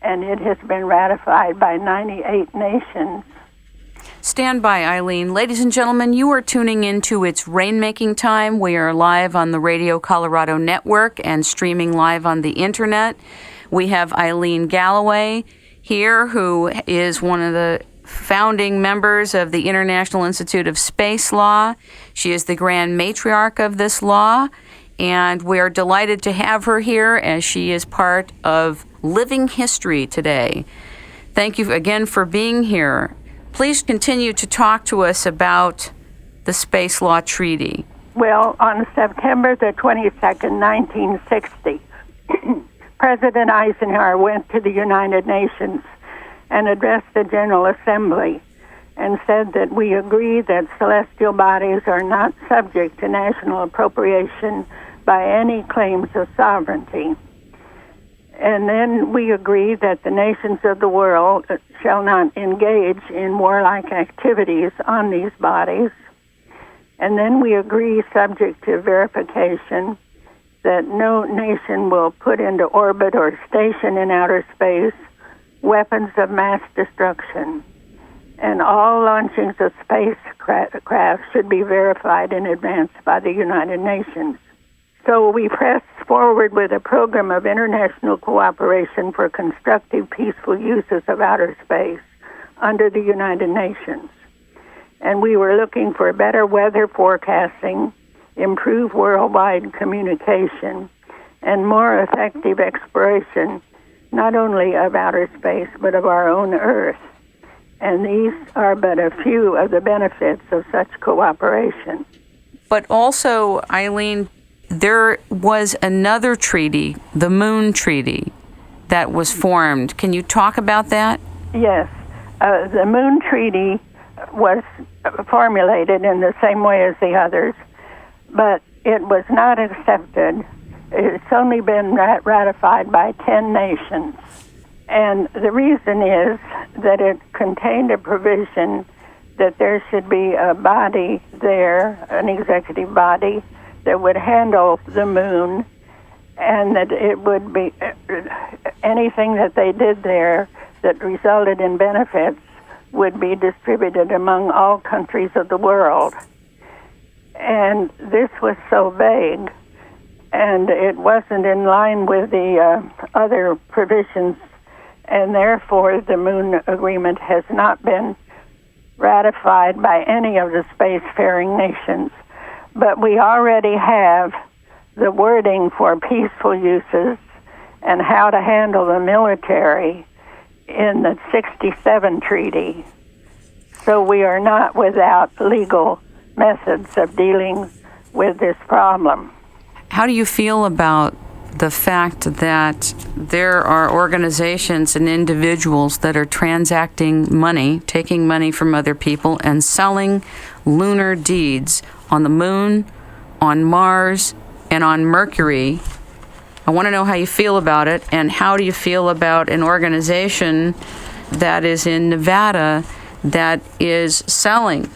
and it has been ratified by 98 nations. Stand by, Eileen. Ladies and gentlemen, you are tuning into It's Rainmaking Time. We are live on the Radio Colorado Network and streaming live on the Internet. We have Eileen Galloway here, who is one of the founding members of the International Institute of Space Law. She is the grand matriarch of this law, and we are delighted to have her here as she is part of living history today. Thank you again for being here. Please continue to talk to us about the Space Law Treaty. Well, on September the 22nd, 1960, President Eisenhower went to the United Nations and addressed the General Assembly and said that we agree that celestial bodies are not subject to national appropriation by any claims of sovereignty. And then we agree that the nations of the world shall not engage in warlike activities on these bodies. And then we agree, subject to verification, that no nation will put into orbit or station in outer space weapons of mass destruction. And all launchings of spacecraft should be verified in advance by the United Nations. So we pressed forward with a program of international cooperation for constructive, peaceful uses of outer space under the United Nations. And we were looking for better weather forecasting, improved worldwide communication, and more effective exploration, not only of outer space, but of our own Earth. And these are but a few of the benefits of such cooperation. But also, Eileen, there was another treaty, the Moon Treaty, that was formed. Can you talk about that? Yes. The Moon Treaty was formulated in the same way as the others, but it was not accepted. It's only been ratified by 10 nations. And the reason is that it contained a provision that there should be a body there, an executive body, that would handle the moon, and that it would be anything that they did there that resulted in benefits would be distributed among all countries of the world. And this was so vague, and it wasn't in line with the other provisions, and therefore the Moon Agreement has not been ratified by any of the spacefaring nations. But we already have the wording for peaceful uses and how to handle the military in the 67 treaty. So we are not without legal methods of dealing with this problem. How do you feel about the fact that there are organizations and individuals that are transacting money, taking money from other people and selling lunar deeds on the moon, on Mars, and on Mercury? I want to know how you feel about it, and how do you feel about an organization that is in Nevada that is selling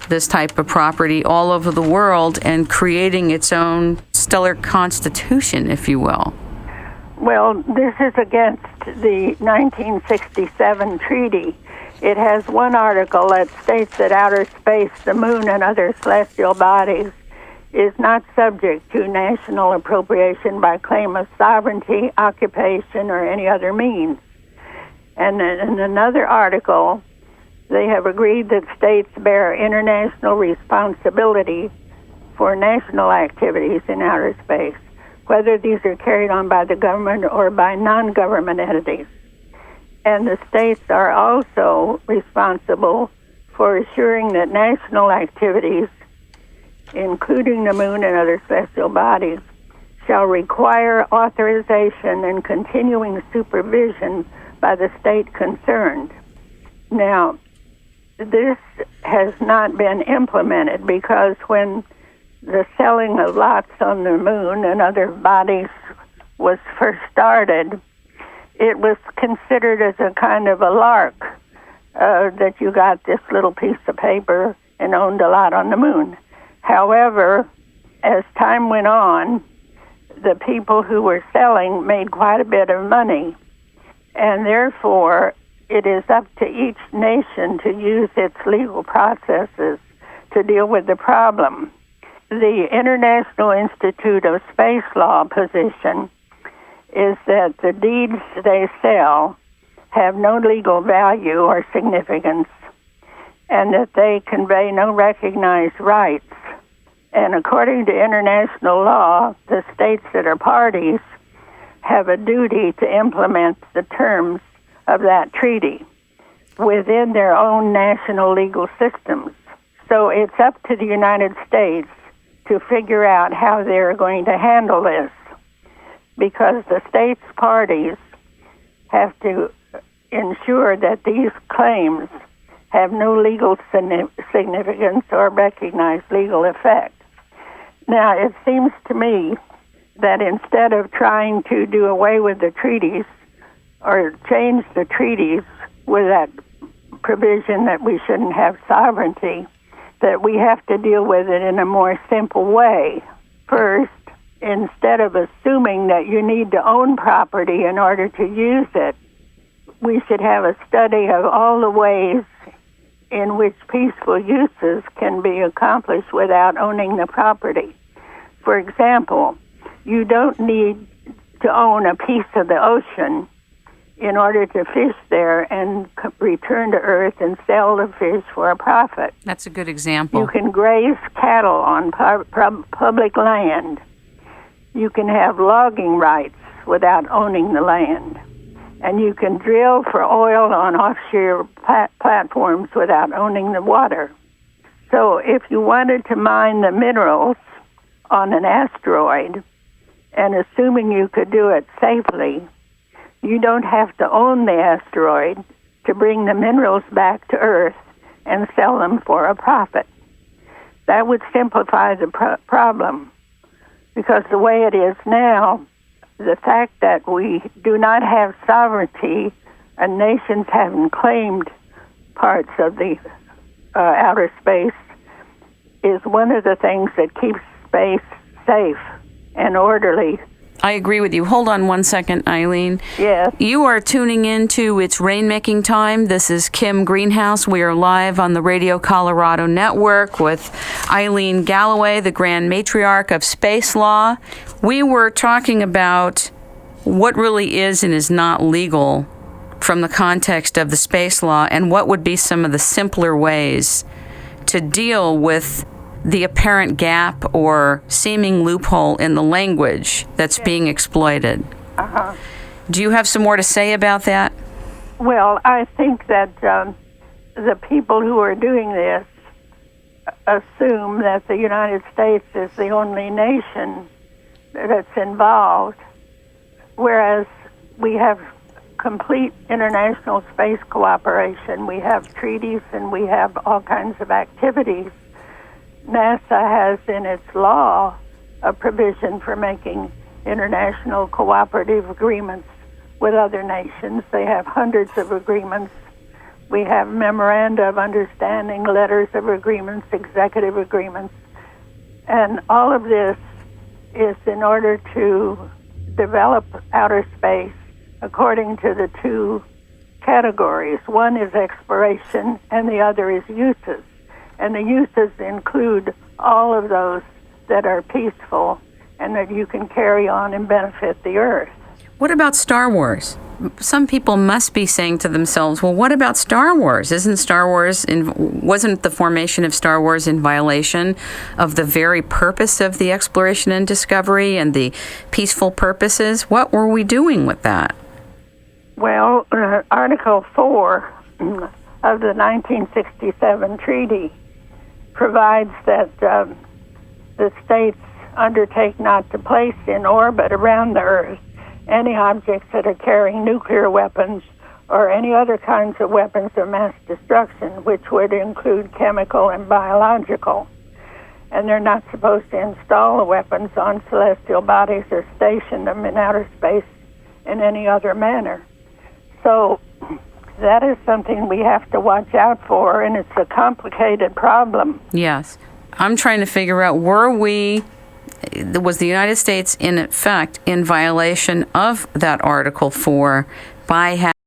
this type of property all over the world and creating its own stellar constitution, if you will? Well, this is against the 1967 treaty. It has one article that states that outer space, the moon, and other celestial bodies is not subject to national appropriation by claim of sovereignty, occupation, or any other means. And in another article, they have agreed that states bear international responsibility for national activities in outer space, whether these are carried on by the government or by non-government entities. And the states are also responsible for assuring that national activities, including the moon and other celestial bodies, shall require authorization and continuing supervision by the state concerned. Now, this has not been implemented because when the selling of lots on the moon and other bodies was first started, it was considered as a kind of a lark, that you got this little piece of paper and owned a lot on the moon. However, as time went on, the people who were selling made quite a bit of money, and therefore it is up to each nation to use its legal processes to deal with the problem. The International Institute of Space Law position is that the deeds they sell have no legal value or significance, and that they convey no recognized rights. And according to international law, the states that are parties have a duty to implement the terms of that treaty within their own national legal systems. So it's up to the United States to figure out how they're going to handle this, because the states parties have to ensure that these claims have no legal significance or recognized legal effect. Now, it seems to me that instead of trying to do away with the treaties or change the treaties with that provision that we shouldn't have sovereignty, that we have to deal with it in a more simple way. First, instead of assuming that you need to own property in order to use it, we should have a study of all the ways in which peaceful uses can be accomplished without owning the property. For example, you don't need to own a piece of the ocean in order to fish there and return to Earth and sell the fish for a profit. That's a good example. You can graze cattle on public land. You can have logging rights without owning the land. And you can drill for oil on offshore platforms without owning the water. So if you wanted to mine the minerals on an asteroid, and assuming you could do it safely, you don't have to own the asteroid to bring the minerals back to Earth and sell them for a profit. That would simplify the problem, because the way it is now, the fact that we do not have sovereignty and nations haven't claimed parts of the outer space is one of the things that keeps space safe and orderly. I agree with you. Hold on one second, Eileen. Yes. You are tuning into It's Rainmaking Time. This is Kim Greenhouse. We are live on the Radio Colorado Network with Eileen Galloway, the Grand Matriarch of Space Law. We were talking about what really is and is not legal from the context of the space law, and what would be some of the simpler ways to deal with the apparent gap or seeming loophole in the language that's being exploited. Uh-huh. Do you have some more to say about that? Well, I think that the people who are doing this assume that the United States is the only nation that's involved, whereas we have complete international space cooperation. We have treaties and we have all kinds of activities. NASA has in its law a provision for making international cooperative agreements with other nations. They have hundreds of agreements. We have memoranda of understanding, letters of agreements, executive agreements. And all of this is in order to develop outer space according to the two categories. One is exploration and the other is uses. And the uses include all of those that are peaceful and that you can carry on and benefit the Earth. What about Star Wars? Some people must be saying to themselves, well, what about Star Wars? Wasn't the formation of Star Wars in violation of the very purpose of the exploration and discovery and the peaceful purposes? What were we doing with that? Well, Article 4 of the 1967 treaty provides that the states undertake not to place in orbit around the Earth any objects that are carrying nuclear weapons or any other kinds of weapons of mass destruction, which would include chemical and biological. And they're not supposed to install the weapons on celestial bodies or station them in outer space in any other manner. So that is something we have to watch out for, and it's a complicated problem. Yes. I'm trying to figure out, was the United States, in effect, in violation of that Article 4 Bye.